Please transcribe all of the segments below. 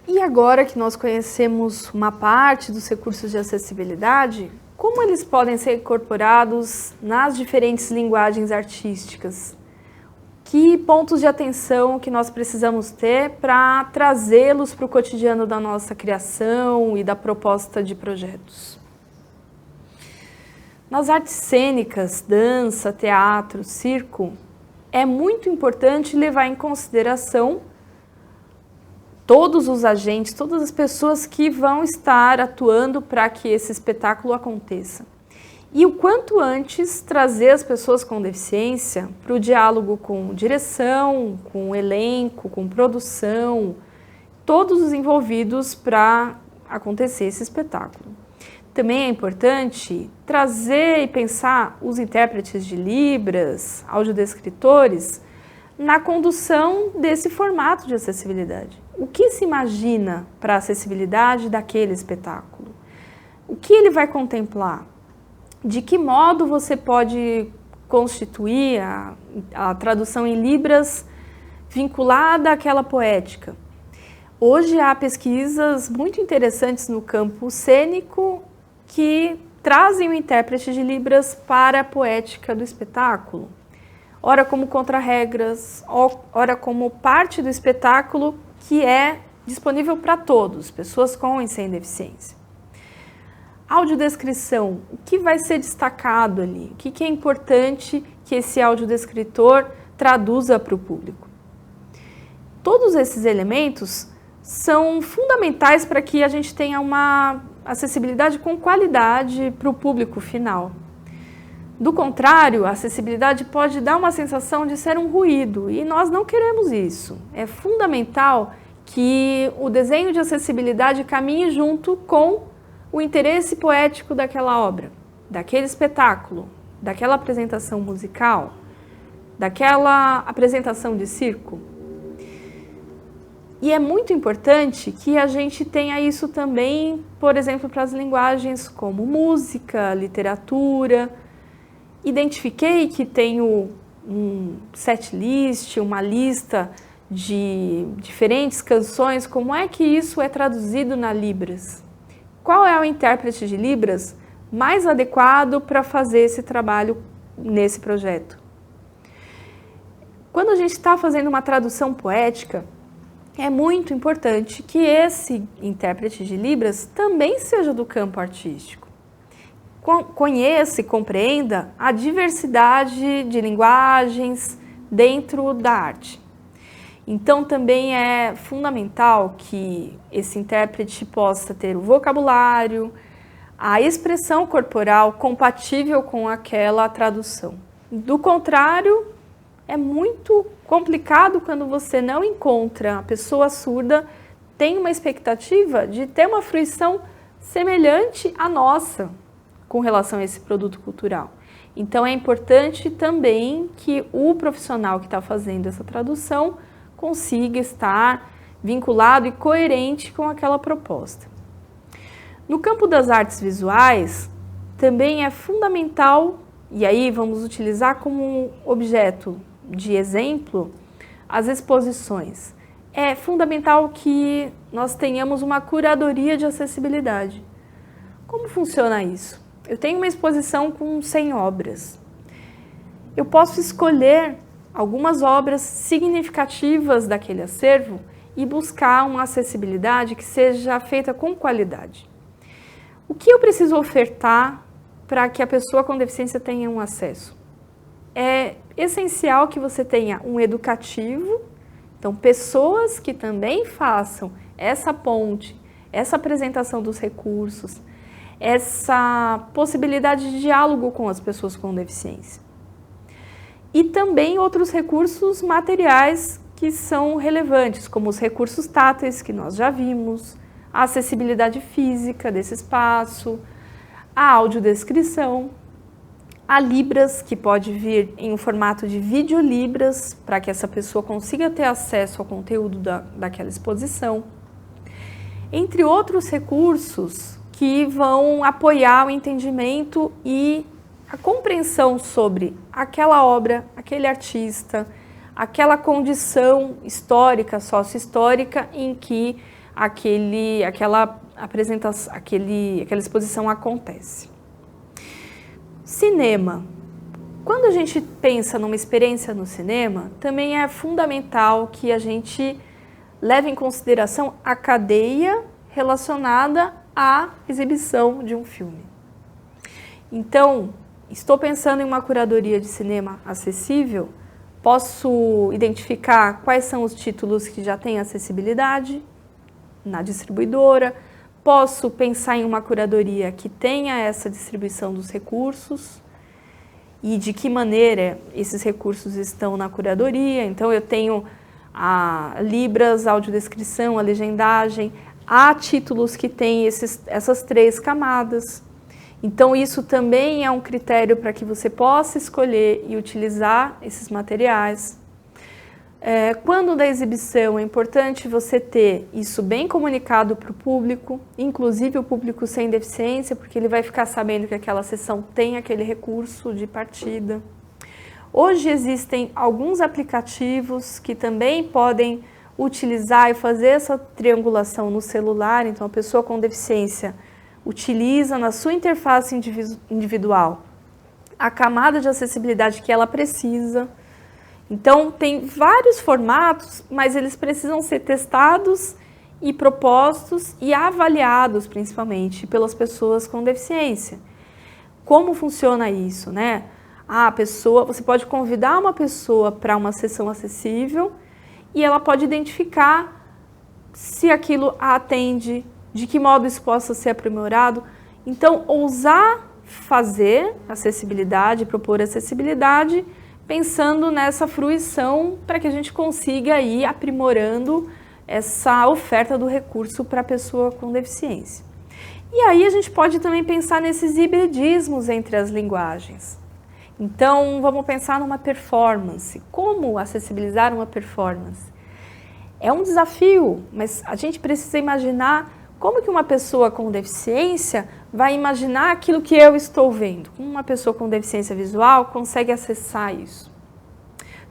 E agora que nós conhecemos uma parte dos recursos de acessibilidade, como eles podem ser incorporados nas diferentes linguagens artísticas? Que pontos de atenção que nós precisamos ter para trazê-los para o cotidiano da nossa criação e da proposta de projetos? Nas artes cênicas, dança, teatro, circo, é muito importante levar em consideração todos os agentes, todas as pessoas que vão estar atuando para que esse espetáculo aconteça. E o quanto antes trazer as pessoas com deficiência para o diálogo com direção, com elenco, com produção, todos os envolvidos para acontecer esse espetáculo. Também é importante trazer e pensar os intérpretes de Libras, audiodescritores, na condução desse formato de acessibilidade. O que se imagina para a acessibilidade daquele espetáculo? O que ele vai contemplar? De que modo você pode constituir a tradução em Libras vinculada àquela poética? Hoje há pesquisas muito interessantes no campo cênico que trazem o intérprete de Libras para a poética do espetáculo. Ora como contra-regras, ora como parte do espetáculo que é disponível para todos, pessoas com e sem deficiência. Audiodescrição, o que vai ser destacado ali? O que é importante que esse audiodescritor traduza para o público? Todos esses elementos são fundamentais para que a gente tenha uma acessibilidade com qualidade para o público final. Do contrário, a acessibilidade pode dar uma sensação de ser um ruído e nós não queremos isso. É fundamental que o desenho de acessibilidade caminhe junto com o interesse poético daquela obra, daquele espetáculo, daquela apresentação musical, daquela apresentação de circo. E é muito importante que a gente tenha isso também, por exemplo, para as linguagens como música, literatura. Identifiquei que tenho um setlist, uma lista de diferentes canções. Como é que isso é traduzido na Libras? Qual é o intérprete de Libras mais adequado para fazer esse trabalho nesse projeto? Quando a gente está fazendo uma tradução poética, é muito importante que esse intérprete de Libras também seja do campo artístico. Conheça e compreenda a diversidade de linguagens dentro da arte. Então, também é fundamental que esse intérprete possa ter o vocabulário, a expressão corporal compatível com aquela tradução. Do contrário, é muito complicado quando você não encontra a pessoa surda, tem uma expectativa de ter uma fruição semelhante à nossa com relação a esse produto cultural. Então, é importante também que o profissional que está fazendo essa tradução consiga estar vinculado e coerente com aquela proposta. No campo das artes visuais, também é fundamental, e aí vamos utilizar como objeto de exemplo as exposições. É fundamental que nós tenhamos uma curadoria de acessibilidade. Como funciona isso? Eu tenho uma exposição com 100 obras. Eu posso escolher algumas obras significativas daquele acervo e buscar uma acessibilidade que seja feita com qualidade. O que eu preciso ofertar para que a pessoa com deficiência tenha um acesso? É essencial que você tenha um educativo, então pessoas que também façam essa ponte, essa apresentação dos recursos, essa possibilidade de diálogo com as pessoas com deficiência. E também outros recursos materiais que são relevantes, como os recursos táteis que nós já vimos, a acessibilidade física desse espaço, a audiodescrição, a Libras, que pode vir em um formato de videolibras, para que essa pessoa consiga ter acesso ao conteúdo daquela exposição, entre outros recursos que vão apoiar o entendimento e a compreensão sobre aquela obra, aquele artista, aquela condição histórica, sócio-histórica em que aquela apresentação, aquela exposição acontece. Cinema. Quando a gente pensa numa experiência no cinema, também é fundamental que a gente leve em consideração a cadeia relacionada à exibição de um filme. Então, estou pensando em uma curadoria de cinema acessível, posso identificar quais são os títulos que já têm acessibilidade na distribuidora, posso pensar em uma curadoria que tenha essa distribuição dos recursos e de que maneira esses recursos estão na curadoria. Então, eu tenho a Libras, a audiodescrição, a legendagem, há títulos que têm essas 3 camadas. Então, isso também é um critério para que você possa escolher e utilizar esses materiais. Quando da exibição, é importante você ter isso bem comunicado para o público, inclusive o público sem deficiência, porque ele vai ficar sabendo que aquela sessão tem aquele recurso de partida. Hoje existem alguns aplicativos que também podem utilizar e fazer essa triangulação no celular, então a pessoa com deficiência utiliza na sua interface individual a camada de acessibilidade que ela precisa. Então, tem vários formatos, mas eles precisam ser testados e propostos e avaliados, principalmente, pelas pessoas com deficiência. Como funciona isso, né? Você pode convidar uma pessoa para uma sessão acessível e ela pode identificar se aquilo a atende, de que modo isso possa ser aprimorado. Então, ousar fazer acessibilidade, propor acessibilidade, pensando nessa fruição para que a gente consiga ir aprimorando essa oferta do recurso para a pessoa com deficiência. E aí a gente pode também pensar nesses hibridismos entre as linguagens. Então, vamos pensar numa performance. Como acessibilizar uma performance? É um desafio, mas a gente precisa imaginar como que uma pessoa com deficiência vai imaginar aquilo que eu estou vendo. Como uma pessoa com deficiência visual consegue acessar isso?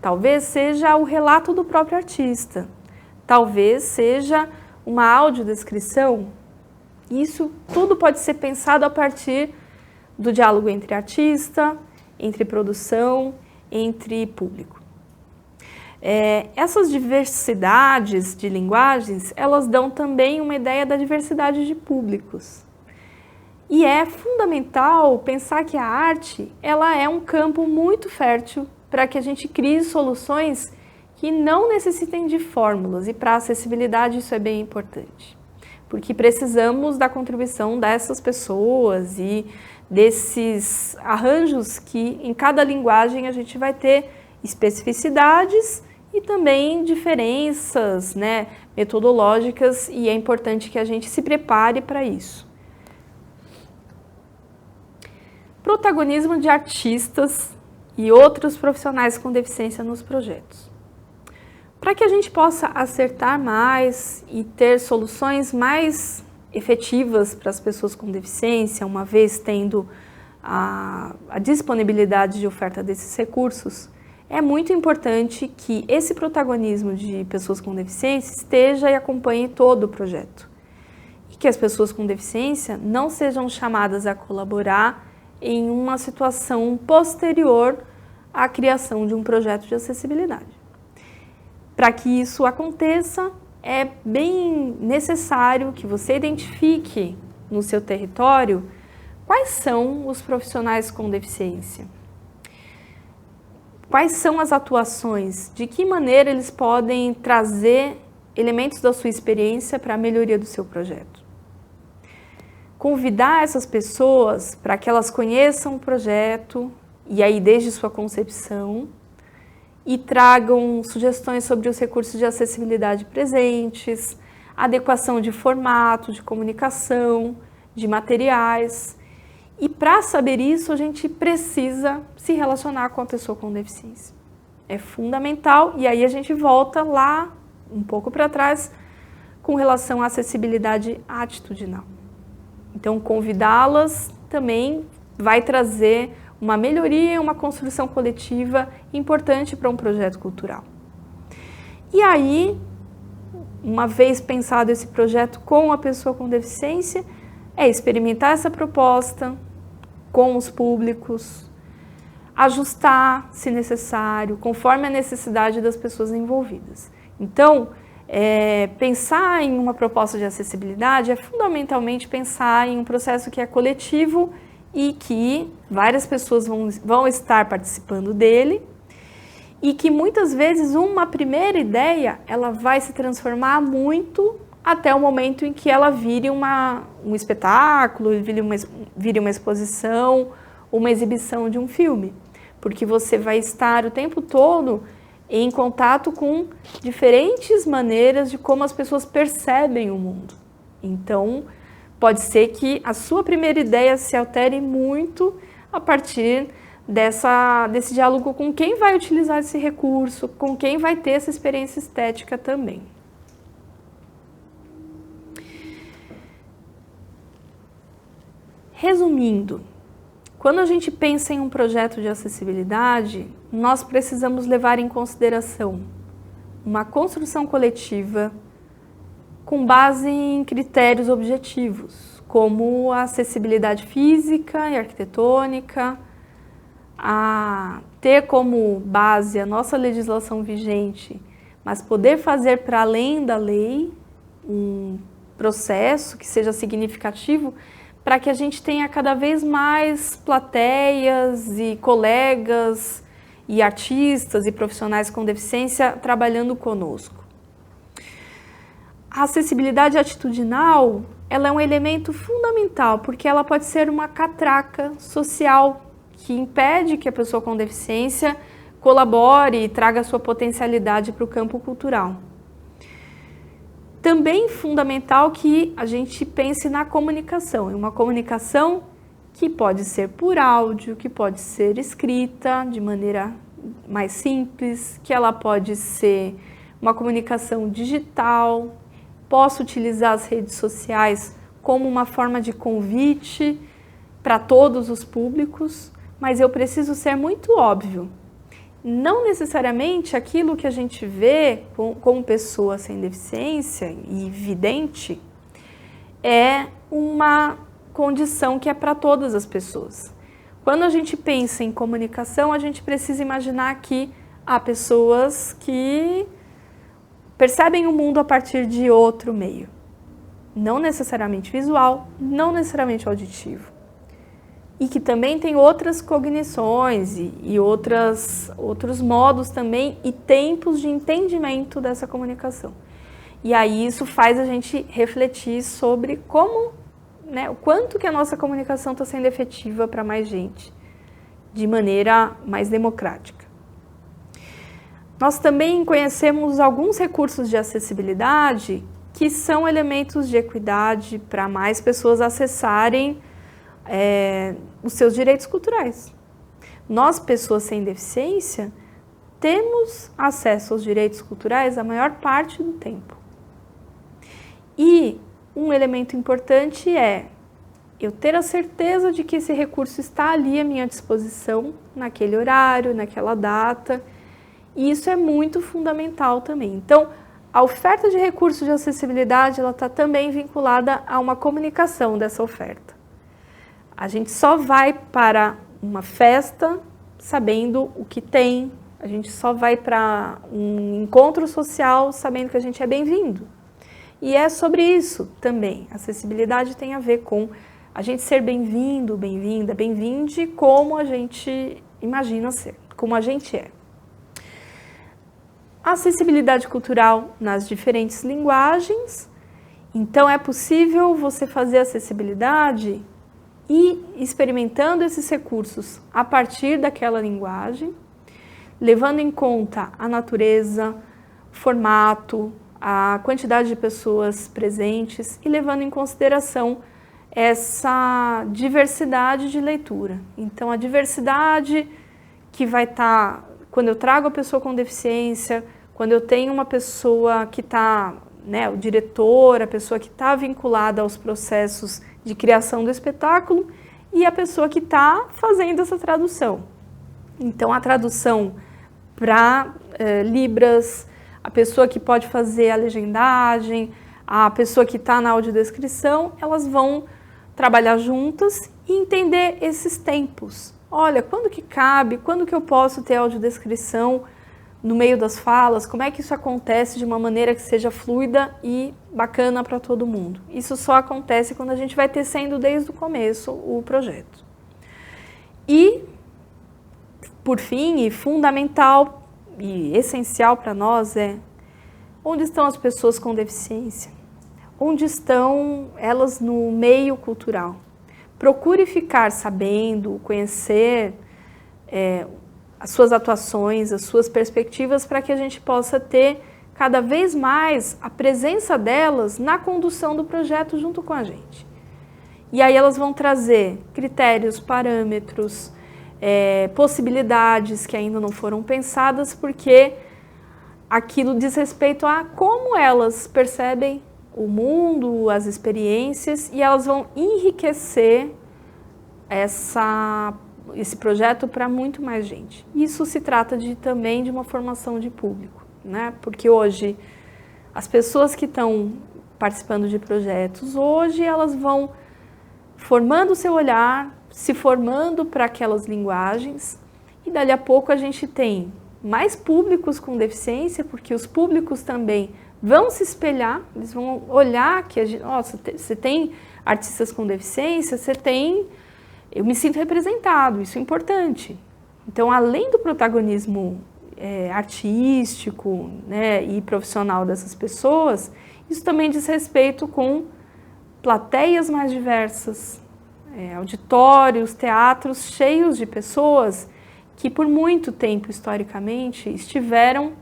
Talvez seja o relato do próprio artista. Talvez seja uma audiodescrição. Isso tudo pode ser pensado a partir do diálogo entre artista, entre produção, entre público. Essas diversidades de linguagens, elas dão também uma ideia da diversidade de públicos. E é fundamental pensar que a arte, ela é um campo muito fértil para que a gente crie soluções que não necessitem de fórmulas, e para a acessibilidade isso é bem importante. Porque precisamos da contribuição dessas pessoas e desses arranjos que em cada linguagem a gente vai ter especificidades e também diferenças, né, metodológicas, e é importante que a gente se prepare para isso. Protagonismo de artistas e outros profissionais com deficiência nos projetos. Para que a gente possa acertar mais e ter soluções mais efetivas para as pessoas com deficiência, uma vez tendo a disponibilidade de oferta desses recursos, é muito importante que esse protagonismo de pessoas com deficiência esteja e acompanhe todo o projeto. E que as pessoas com deficiência não sejam chamadas a colaborar em uma situação posterior à criação de um projeto de acessibilidade. Para que isso aconteça, é bem necessário que você identifique no seu território quais são os profissionais com deficiência. Quais são as atuações, de que maneira eles podem trazer elementos da sua experiência para a melhoria do seu projeto. Convidar essas pessoas para que elas conheçam o projeto, e aí desde sua concepção, e tragam sugestões sobre os recursos de acessibilidade presentes, adequação de formato, de comunicação, de materiais. E para saber isso, a gente precisa se relacionar com a pessoa com deficiência. É fundamental, e aí a gente volta lá, um pouco para trás, com relação à acessibilidade atitudinal. Então, convidá-las também vai trazer uma melhoria, uma construção coletiva importante para um projeto cultural. E aí, uma vez pensado esse projeto com a pessoa com deficiência, é experimentar essa proposta com os públicos, ajustar, se necessário, conforme a necessidade das pessoas envolvidas. Então, pensar em uma proposta de acessibilidade é fundamentalmente pensar em um processo que é coletivo e que várias pessoas vão estar participando dele, e que muitas vezes uma primeira ideia ela vai se transformar muito até o momento em que ela vire um espetáculo, vire uma exposição, uma exibição de um filme. Porque você vai estar o tempo todo em contato com diferentes maneiras de como as pessoas percebem o mundo. Então, pode ser que a sua primeira ideia se altere muito a partir desse diálogo com quem vai utilizar esse recurso, com quem vai ter essa experiência estética também. Resumindo, quando a gente pensa em um projeto de acessibilidade, nós precisamos levar em consideração uma construção coletiva com base em critérios objetivos, como a acessibilidade física e arquitetônica, a ter como base a nossa legislação vigente, mas poder fazer para além da lei um processo que seja significativo para que a gente tenha cada vez mais plateias e colegas e artistas e profissionais com deficiência trabalhando conosco. A acessibilidade atitudinal, ela é um elemento fundamental, porque ela pode ser uma catraca social que impede que a pessoa com deficiência colabore e traga a sua potencialidade para o campo cultural. Também fundamental que a gente pense na comunicação, em uma comunicação que pode ser por áudio, que pode ser escrita de maneira mais simples, que ela pode ser uma comunicação digital. Posso utilizar as redes sociais como uma forma de convite para todos os públicos, mas eu preciso ser muito óbvio. Não necessariamente aquilo que a gente vê como pessoa sem deficiência e vidente é uma condição que é para todas as pessoas. Quando a gente pensa em comunicação, a gente precisa imaginar que há pessoas que percebem o mundo a partir de outro meio. Não necessariamente visual, não necessariamente auditivo. E que também tem outras cognições e outros modos também e tempos de entendimento dessa comunicação. E aí isso faz a gente refletir sobre como, o quanto que a nossa comunicação está sendo efetiva para mais gente, de maneira mais democrática. Nós também conhecemos alguns recursos de acessibilidade que são elementos de equidade para mais pessoas acessarem os seus direitos culturais. Nós, pessoas sem deficiência, temos acesso aos direitos culturais a maior parte do tempo. E um elemento importante é eu ter a certeza de que esse recurso está ali à minha disposição, naquele horário, naquela data, e isso é muito fundamental também. Então, a oferta de recursos de acessibilidade, ela está também vinculada a uma comunicação dessa oferta. A gente só vai para uma festa sabendo o que tem, a gente só vai para um encontro social sabendo que a gente é bem-vindo. E é sobre isso também. A acessibilidade tem a ver com a gente ser bem-vindo, bem-vinda, bem-vinde como a gente imagina ser, como a gente é. A acessibilidade cultural nas diferentes linguagens. Então, é possível você fazer acessibilidade e experimentando esses recursos a partir daquela linguagem, levando em conta a natureza, o formato, a quantidade de pessoas presentes e levando em consideração essa diversidade de leitura. Então, a diversidade que vai estar, quando eu trago a pessoa com deficiência, quando eu tenho uma pessoa que está, o diretor, a pessoa que está vinculada aos processos de criação do espetáculo e a pessoa que está fazendo essa tradução. Então, a tradução para Libras, a pessoa que pode fazer a legendagem, a pessoa que está na audiodescrição, elas vão trabalhar juntas e entender esses tempos. Olha, quando que cabe, quando que eu posso ter audiodescrição no meio das falas, como é que isso acontece de uma maneira que seja fluida e bacana para todo mundo. Isso só acontece quando a gente vai tecendo desde o começo o projeto. E, por fim, e fundamental e essencial para nós é onde estão as pessoas com deficiência? Onde estão elas no meio cultural? Procure ficar sabendo, conhecer as suas atuações, as suas perspectivas, para que a gente possa ter cada vez mais a presença delas na condução do projeto junto com a gente. E aí elas vão trazer critérios, parâmetros, possibilidades que ainda não foram pensadas, porque aquilo diz respeito a como elas percebem o mundo, as experiências, e elas vão enriquecer esse projeto para muito mais gente. Isso se trata também de uma formação de público, né? Porque hoje as pessoas que estão participando de projetos, hoje elas vão formando o seu olhar, se formando para aquelas linguagens, e dali a pouco a gente tem mais públicos com deficiência, porque os públicos também vão se espelhar, eles vão olhar que você tem artistas com deficiência, eu me sinto representado, isso é importante. Então, além do protagonismo artístico, né, e profissional dessas pessoas, isso também diz respeito com plateias mais diversas, auditórios, teatros cheios de pessoas que por muito tempo, historicamente, estiveram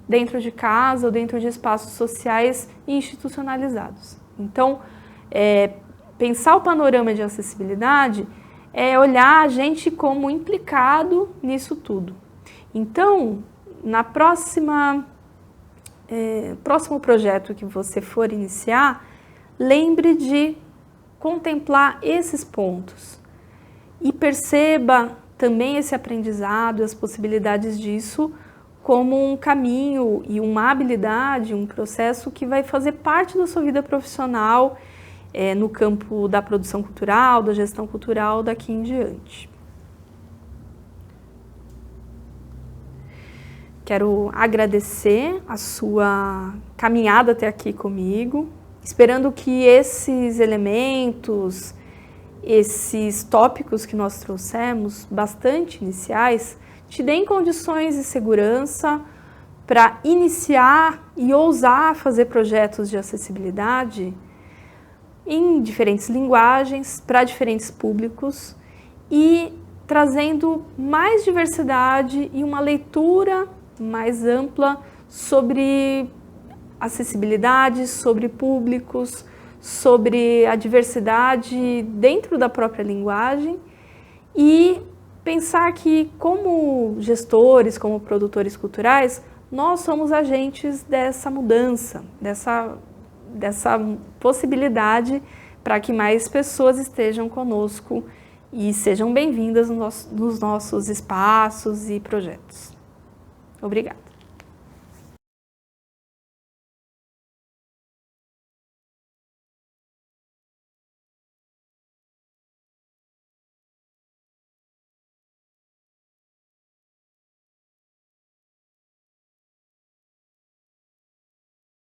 dentro de casa ou dentro de espaços sociais institucionalizados. Então, pensar o panorama de acessibilidade é olhar a gente como implicado nisso tudo. Então, próximo projeto que você for iniciar, lembre de contemplar esses pontos e perceba também esse aprendizado e as possibilidades disso como um caminho e uma habilidade, um processo que vai fazer parte da sua vida profissional no campo da produção cultural, da gestão cultural daqui em diante. Quero agradecer a sua caminhada até aqui comigo, esperando que esses elementos, esses tópicos que nós trouxemos, bastante iniciais, te deem condições de segurança para iniciar e ousar fazer projetos de acessibilidade em diferentes linguagens, para diferentes públicos e trazendo mais diversidade e uma leitura mais ampla sobre acessibilidade, sobre públicos, sobre a diversidade dentro da própria linguagem e pensar que, como gestores, como produtores culturais, nós somos agentes dessa mudança, dessa possibilidade para que mais pessoas estejam conosco e sejam bem-vindas nos nossos espaços e projetos. Obrigada.